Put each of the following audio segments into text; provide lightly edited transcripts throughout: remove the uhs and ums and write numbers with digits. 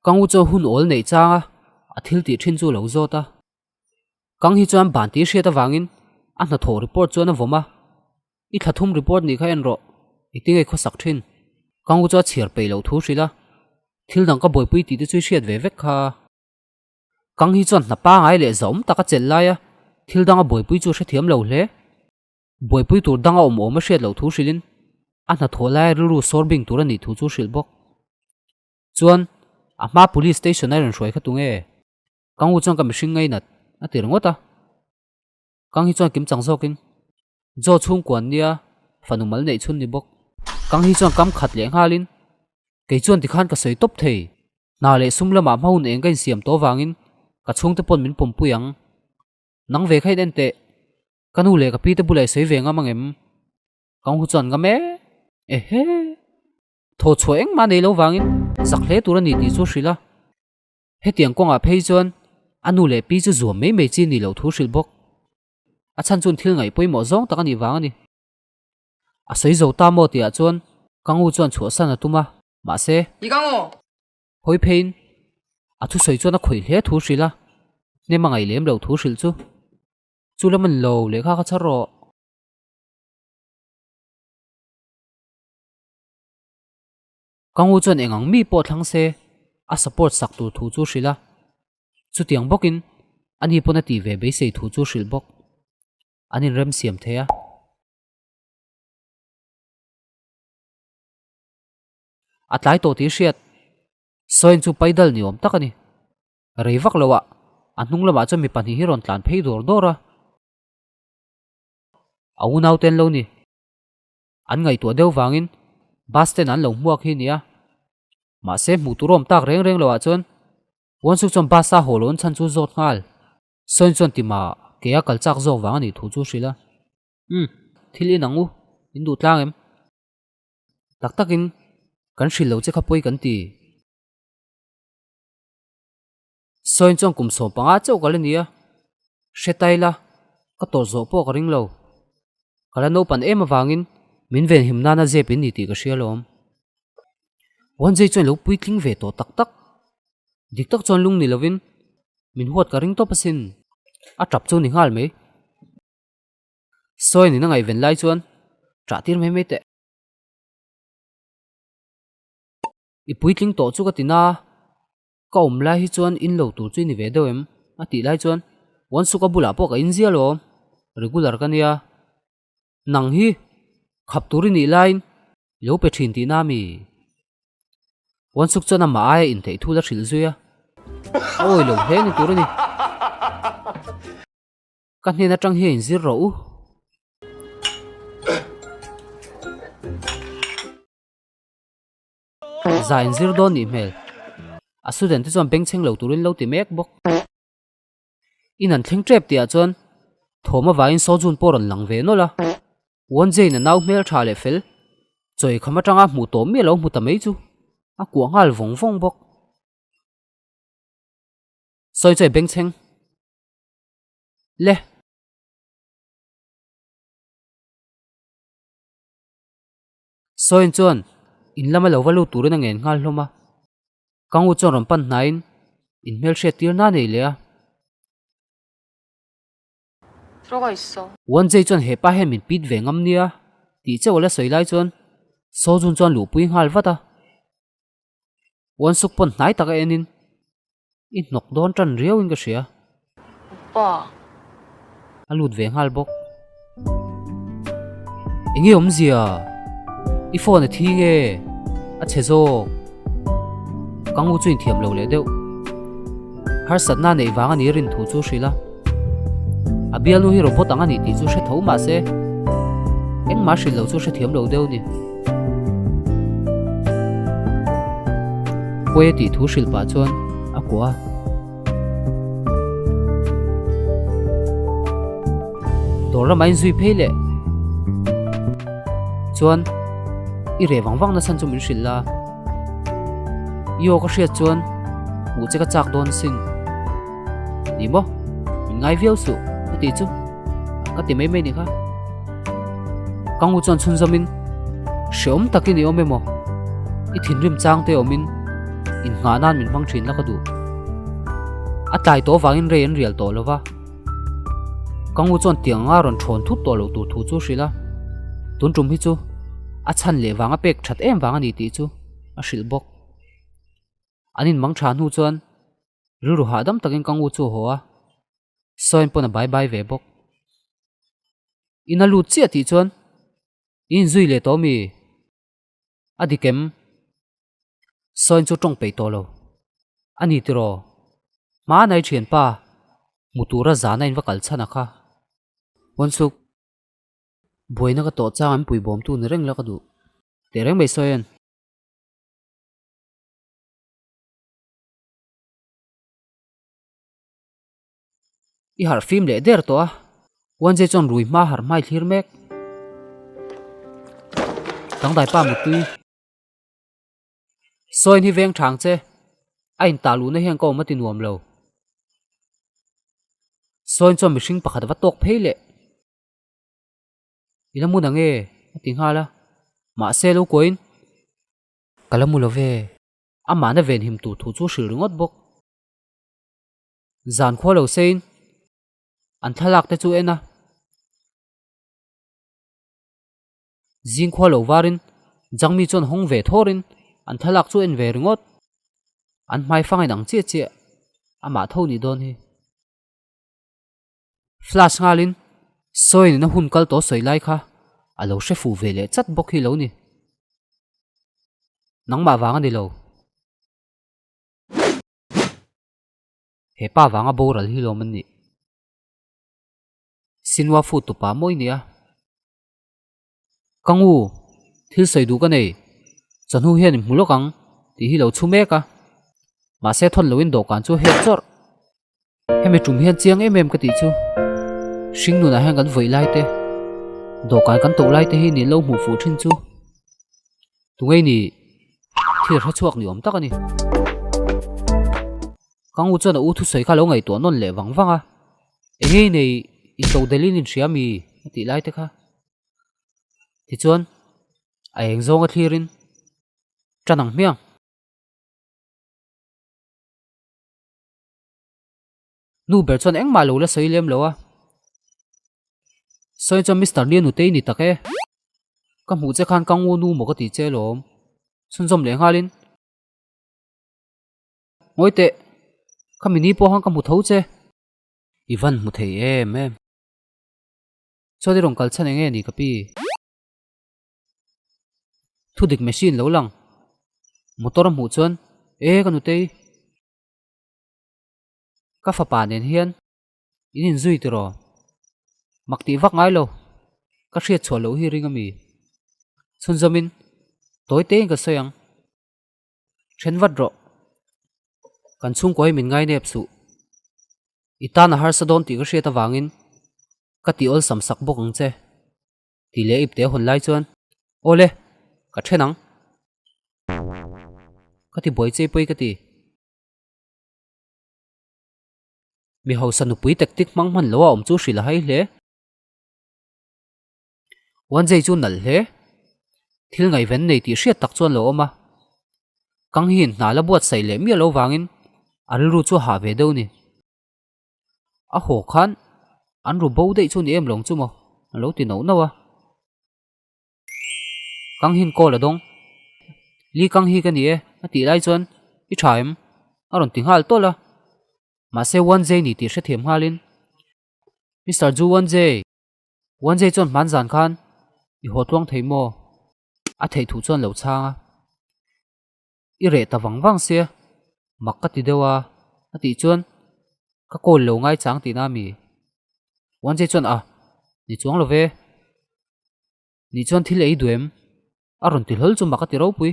Kang u cho hun ol nei changa a thil ti thin chu lo zota kang hi chuan ban ti hriat awangin a hna thaw report chuan a voma I thathum report ni kha en ro itingai kho sak thin kang u cho chhiar pe lo thu hrila thil dang ka boipui ti te chu hriat ve vek kha kang hi chuan hna pa ngai le zom taka chel laia thil dang a boipui chu hre thiam lo hle boipui tur dang a om a hriat lo thu hrilin a hna thaw lai ru sorbing tur ani thu chu hril bok chuan ama police station ai ran hroi kha tunge kang u chang ka mihring ngai nat a tir ngota kang hi chuan kim chang zokin zo chung kwan nia fanumal nei chun ni bok kang hi chuan kam khat le ngalin ke chuan ti khan ka sei top thei na le sumlama maun eng kain siam to wangin ka chung te pon min pom puyang nang ve khai den te kanu le ka pi te bulai sei venga mangem kang hu chuan game he tho choeng ma nei lo wangin zakhle turani ti chu hrila hetiang konga phei chuan anu le pi chu zuam mei chi ni lo thu hril bok a chan chun thil ngai poimo zong takani wangani a sei zo ta mo tia chuan kangu chuan chhu san atuma ma se 이강호 hoi phein a thu sei chuan a khoi hle thu hrila ne mangai lem lo thu hril chu chulaman lo le kha kha charo kangu chuan engang mi po thlang se a support sak tu thu chu hrila chu tiang bokin ani pona ti ve be sei thu chu hril bok anin rem siam theya atlai to ti hriat soin chu paidal ni om takani reivak lowa anung lama chu mi pani hi ron tlan phei dor dora au nau ten lo ni an ngai to deu wangin bus ten an lo muak hi nia ma se mu turom tak reng reng lowa chon won su chom basa holon chan chu zot ngal soin chon ti ma ke a kal chak zo wang ani thu chu hrila thili nangu indu tlang em tak takin kan hril lo che kha poi kan ti soin chong kum so panga chau kal ania hretaila ka tor zo po ka ring lo kala no pan em awangin min ven himna na je pin ni ti ka hrialom wan jei chon lo pui tling ve to tak tak dik tak chon lung ni lovin min huat ka ring to pasin a trap chu ni ngal me soi ni na ngai ven lai chuan tra tir me me te I puitling to chu ka tina ka om lai hi chuan in lo tur chu ni ve do em a ti lai chuan wan su ka bula po ka in zia lo regular ka nia nang hi khap turi ni line lo pe thin ti na mi wan suk chona ma ai in thei thu la thil zuya oi lo he ni tur ni ka hne na tang he in zir ro u za in zir don ni mel a student ti chon beng cheng lo turin lo ti mek bok in an thleng trep tia chon thoma wa in so jun poron lang ve no la won jei na nau mel tha le fel choi khama tanga mu to mi lo mu ta mei chu a ku ngal vong vong bok soi choi beng cheng le soin chon in lama lo walu turin angen ngal hloma kangu chon rom pan nain in mel hre tir na nei le a 들어가 있어. wan jei chon he pa he min pit ve ngam nia ti che wala soi lai chon so jun chon lu pui ngal wata wan suk pon nai taka enin in nok don tran riau in ka hria 오빠, alut ve ngal bok engi om zia I phone thi nge a chezo kangu chuin thiam lo le deu har satna nei wanga ni rin thu chu hrila abial nu hi robot anga ni ti chu hre tho ma se eng ma hril lo chu hre thiam lo deu ni poe ti thu hril pa chuan a kwa dora main zui phele chuan I re wang na san chu min hril la yo ka hriat chuan mu che ka chak don sin ni mo min ngai viau su ati chu ka ti mai ni kha kangu chon chun zamin shom takin I omemo I thin rim chang te omin in nga nan min mang thin la ka du a tai to wangin re en rial to lova kangu chon tiang nga ron thon thut to lo tu thu chu hrila tun tum hi chu a chan le wanga pek that em wanga ni ti chu a hril bok anin mang tha nu chuan ru ha dam takin kangu chu ho a soin pona bye bye ve bok ina lu chi ati chuan in zui le to mi adikem soin chu tong pe to lo ani tiro ma nai thian pa mutura zana in vakal chana kha wonsuk boina ka to chang an pui bom tu ni reng la ka du te reng mai soyen i har film le der to a wanje chon rui ma har mai thlir mek tang dai pa mu tui soin hi veng thang che a in ta lu na hian ko ma ti nuam lo soin chon mi hring pakhat wa tok pheile ina mu na nge ti hala ma se lo koin kalamu lo ve ama na ven him tu thu chu hril ringot bok zan kho lo sein an thalak te chu ena jing kho lo warin jangmi chon hong ve thorin an thalak chu en ve ringot an mai fangai nang che che ama tho ni don hi flash ngalin soin na hun kal to soi lai kha alo she fu ve le chat bok hi lo ni nang ma wanga ni lo he pa wanga boral hi lo man ni sinwa fu tu pa moi nia kangu thil sei du ka nei chanhu hian mulokang ti hi lo chume ka ma se thon loin do kan chu he chor hemi tum hian chiang em ka ti chu sing nu na hang kan voi lai te do kan to lai te hi ni lo mu fu thin chu tungei ni thir ha chuak ni om tak ani kangu chana u thu sei kha lo ngai to non le wangwanga engei nei in to delin in siami ti lai te kha ti chuan a eng zonga thlirin chanang miang nu ber chon eng ma lo la soilem lo a soi cho Mr. Lian u te ni take ka mu che khan kangu nu mo ka ti che lom sun zom le ngalin ngoite kamini po hang ka mu tho che ivan mu thei em chodi rong kal chan enge ni kapi thu dik machine lo lang motor mu chon e kanu te ka fa pa nen hian inin zui ti ro makti vak ngai lo ka hriat chho lo hi ringami chun zomin toy te ka soyang then wat ro kan chung koi min ngai nep su itana har sadon ti ka hriat awangin ka ti ol sam sak bok ang che ti le ip te hon lai chuan ole ka thenang ka ti boy che poi ka ti mi ho sanu pui tek tik mang man lo om chu hril hai hle wan jei chu nal hle thil ngai ven nei ti hriat tak chuan lo oma kang hin na la buat sai le mi lo wangin al ru chu ha ve do ni a ho khan an ru bo dei chu ni em long chu mo lo ti no no wa kang hin ko la dong li kang hi ka ni e a ti lai chuan i thaim aron ting hal to la ma se wan jei ni ti hre them halin Mr. Ju wan jei chon man zan khan i ho tuang thei mo a thei thu chuan lo changa i re ta wang se mak ka ti dewa a ti chuan ka kol lo ngai chang ti na mi wan jei chuan a ni chuang lo ve ni chuan thil ei duem aron ti hol chu mak ka ti ro pui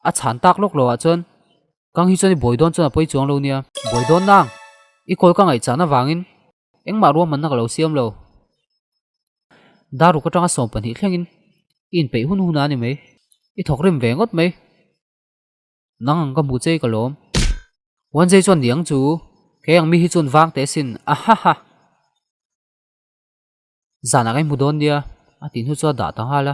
a chan tak lok lo a chuan kang hi chuan boidon chuan a poi chuang lo nia boidon nang i kol ka ngai chana wangin engma ro man na ka lo siam lo daru ka tanga som pan hi thlengin in pe hun hun ani mai i thok rim ve ngot mai nang ang ka mu chei ka lom wan jei chuan niang chu ke ang mi hi chun wang te sin a ha ha zana kai mu don dia a tin hu chu da ta hala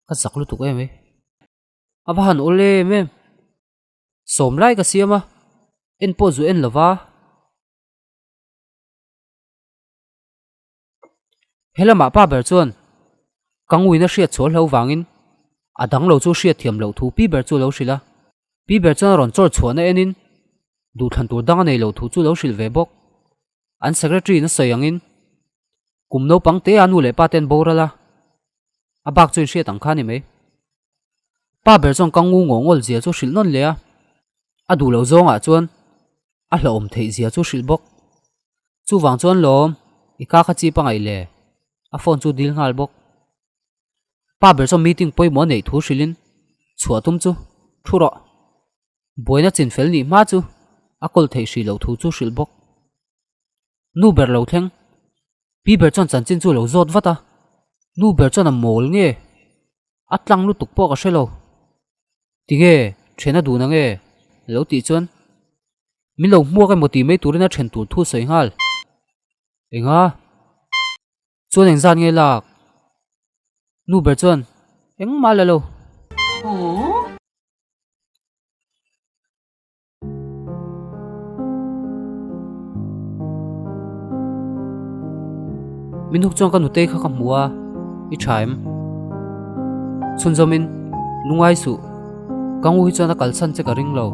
ka zaklu tu em aba han ole mem som lai ka siama en po zu en lova helama pa ber chuan kangui na hriat chawl ho wangin adang lo chu hriat thiam lo thu pi ber chu lo hrila pi ber chuan ron chor chhuana enin du thlan tur dang nei lo thu chu lo hril ve bawk an secretary na soyangin kumno pangte anu le paten borala abak chuin hriat ang khani mai pa ber chong kangu ngongol zia chu hril non le a adu lo zonga chuan a hlom thei zia chu hril bawk chu wang chuan lom ika kha chi pangai le a phone chu dil ngal bawk pa ber chong meeting poi mo nei thu hrilin chuatum chu thuro boina chin fel ni ma chu a kol thei hri lo thu chu hril bawk nu ber lo thleng pi ber chon chan chin chu lo zot vata nu ber chon a mol nge atlang lu tuk po ka hrelo tinge thena du na nge lo ti chuan min lo mua kai moti mai turina then tur thu soi ngal enga chuan eng zan nge lak nu ber chuan eng ma la lo min huk chong ka nu te kha ka mua I thaim chun zomin lungai su kangu hi chuan a kalsan che ka ring lo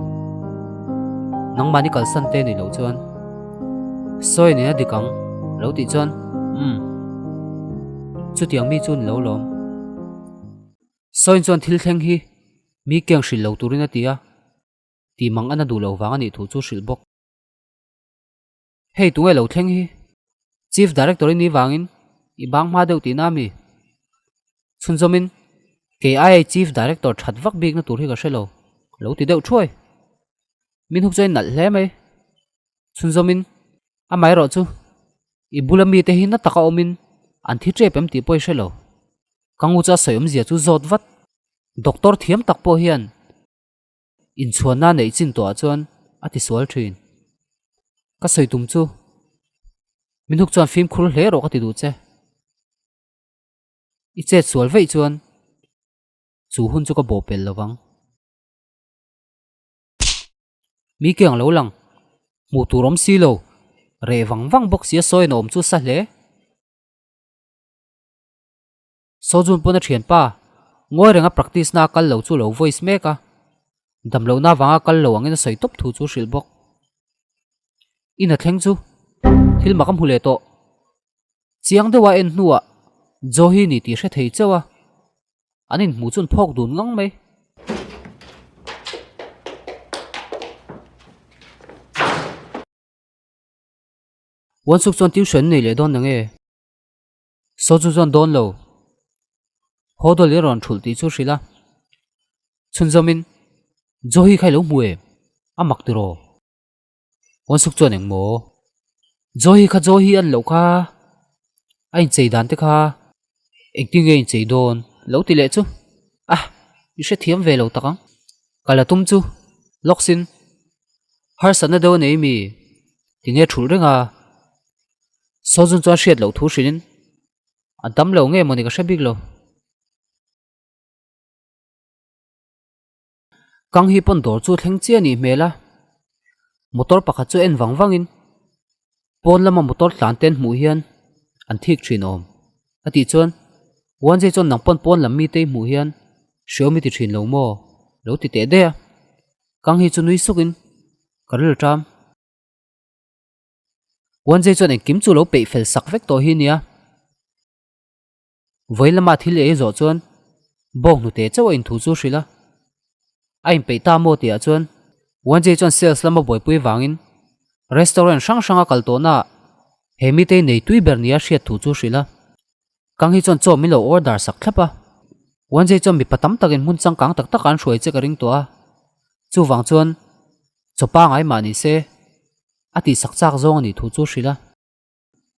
nang mani kalsan te ni lo chuan soi ni na dikang lo ti chuan chu tiang mi chun lo lom soi chuan thil thleng hi mi kyang hril lo turina tia ti mang ana du lo wang ani thu chu hril bok hei tungai lo thleng hi chief director ni wangin I bang ma deuh ti na mi chun zomin KIA chief director that vak bik na tur hi ka hrelo lo ti deuh thuai min huk chai nal hle mai chun zomin a mai ro chu I bulami te hi na taka omin an thi tre pem ti poi hrelo kangu cha soyom zia chu zot vat doctor thiam tak po hian in chuana nei chin to chuan ati sual thin ka soitum chu min huk chuan film khur hle ro ka ti du che I che sual vei chuan chu hun chu ka bo pel lawang mi kyang lo lang mu turom si lo re wang wang bok sia soi nom chu sa hle so jun pona thian pa ngoi renga practice na kal lo chu lo voice meka dam lo na wanga kal lo angin soi top thu chu hril bok ina thleng chu thil makam hule to chiang dewa en hnuwa johi ni ti hre thei chawa anin mu chun phok dun ngang mai wan suk chon tuition nei le don na nge so chu chon don lo hodol le ron thul ti chu hrila chun zomin johi khai lo muwe amak ti ro wan suk chon eng mo johi an lo kha ai chei dan te kha acting ge chei don lo ti le chu I hre thiam ve lo takang kala tum chu loksin har sana do nei mi tinge thul renga so jun chuan hriat lo thu hrin an tam lo nge moni ka hrebik lo kang hi pon dor chu thleng chia ni mela motor pakhat chu en wangin pon lama motor tlan ten mu hian an thik thin om ati chuan wan je chon nang pon lam mi te mu hian xiaomi ti thin lo mo lo ti te de kang hi chu nui sukin karil tram wan je chon en kim chu lo pe fel sak vek to hi nia voilama thil e zo chuan bong nu te chaw in thu chu hrila ain pe ta mo tia chuan wan je chon sales lama boy pui wangin restaurant sang sanga kal to na hemi te nei tui ber nia hriat thu chu hrila kang hi chon chaw mi lo order sak thlapa wan je chon mi patam takin mun chang kang tak tak an hruai che ka ring to a chu wang chuan chopa ngai mani se ati sak chak zong ani thu chu hrila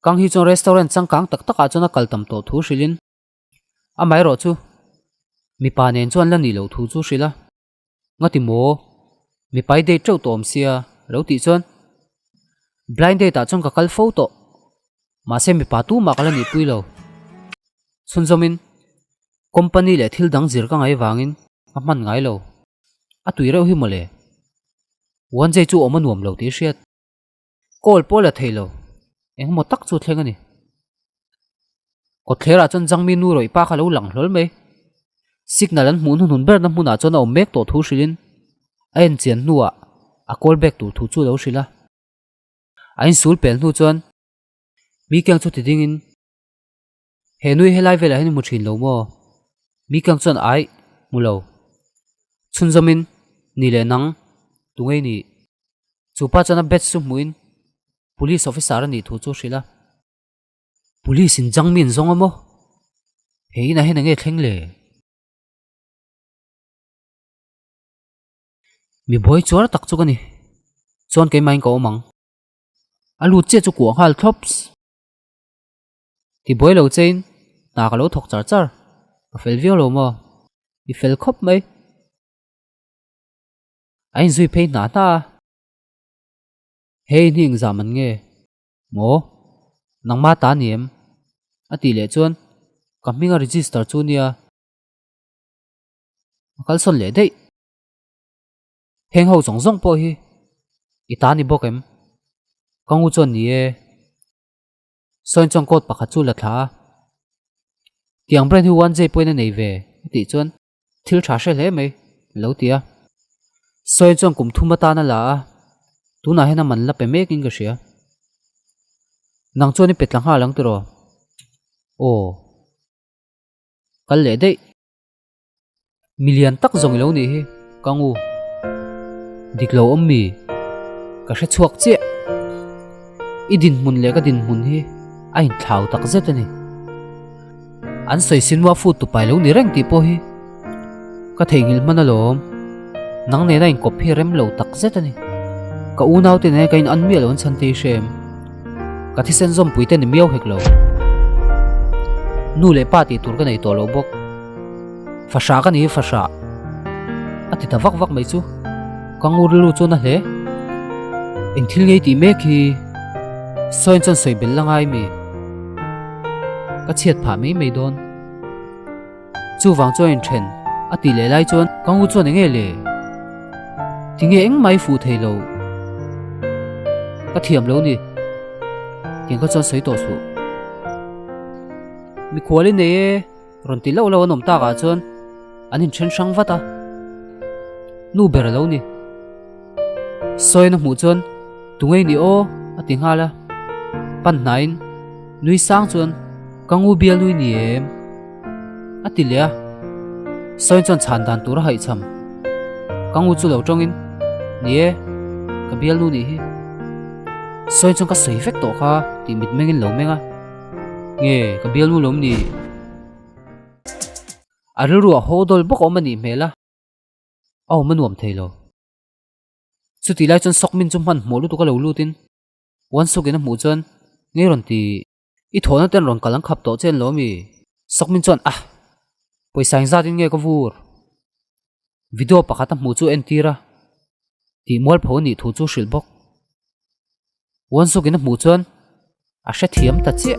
kang hi chon restaurant chang kang tak tak a chona kaltam to thu hrilin a mai ro chu mi pa nen chuan la ni lo thu chu hrila ngati mo mi pai dei trau tom sia lo ti chuan blind date ta chong ka kal photo ma se mi pa tu ma kala ni pui lo chun zomin company le thil dang zir ka ngai wangin a man ngai lo a tui reuh hi mole wan jay chu oma nuam lo ti hriat kol pola theilo eng mo tak chu thleng ani ko thlera chon jangmi nu roi pa kha lo lang hlol mai signal an hmun hun ber na hmuna chon a om mek to thu hrilin a en chian nuwa a call back tu thu chu lo hrila a in sul pel nu chon mi kyang chu ti dingin he nui helai vela hin mu thin lo mo mi kyang chon ai mulo chun zamin ni le nang tungei ni chupa chana bet su muin police officer ani thu chu hrila police in jangmin zong amo he na hen nge thleng le mi boy chor tak chu kani chon ke main ko mang alu che chu ko hal thops ti boy lo chain na ka lo thok char char ka fel viol lo mo i fel khop mai ain zui pe na ta he ning zaman nge ngo nang ma ta niam ati le chon kaminga register chu nia kal son le dei heng ho zong zong po hi itani bokem kangu chon ni e soin chong kot pakha chu la tha tiang brand hu wan jay poina nei ve ti chon thil tha hre hle mai lo tia soin chong kum thuma ta na la tuna hena man la pe mek in ga sia nang choni petlang ha lang tro o kal le dei million tak zong lo ni hi kangu diklo ommi ka hre chuak che idin mun le ka din mun hi ain thlau tak zet ani an soi sinwa fu tu pai lo ni reng ti po hi ka theingil manalom nang ne na in copy rem lo tak zet ani ka unau te ne ka in an mi alon chan te shem ka thi sen zom puite ni miau hek lo nu le pa ti tur ka nei to lo bok fasha ka ni fasha ati ta vak vak mai chu kangur lu chu na hle eng thil ngei ti me khi soin chon soi bel langai mi ka chiat pha mi mei don chu wang join then ati le lai chon kangu chon nge le tinge eng mai fu theilo ka thiam lo ni ting ka chon soi to su mi khwali ne ron ti lo lo nom ta ga chon anin chen sang vata nu ber lo ni soi na mu chon tungei ni o ati ngala pan nain nui sang chon kangu bial nui ni em ati le soi chon chan dan tur hai cham kangu chu lo tongin ni e ka bial nu ni hi soi chon ka sei fek to kha ti mit mengin lo menga nge ka bial nu lom ni aruru a hodol bok omani mela aw manuam theilo chuti lai chon sokmin chum han molu to ka lo lutin wan sokena mu chon nge ron ti i thona ten ron kalang khap to chen lo mi sokmin chon poisa in zatin nge ka vur video pakata mu chu entira ti mol phoni thu chu shil bok wan sokena mu chon a hre thiam ta che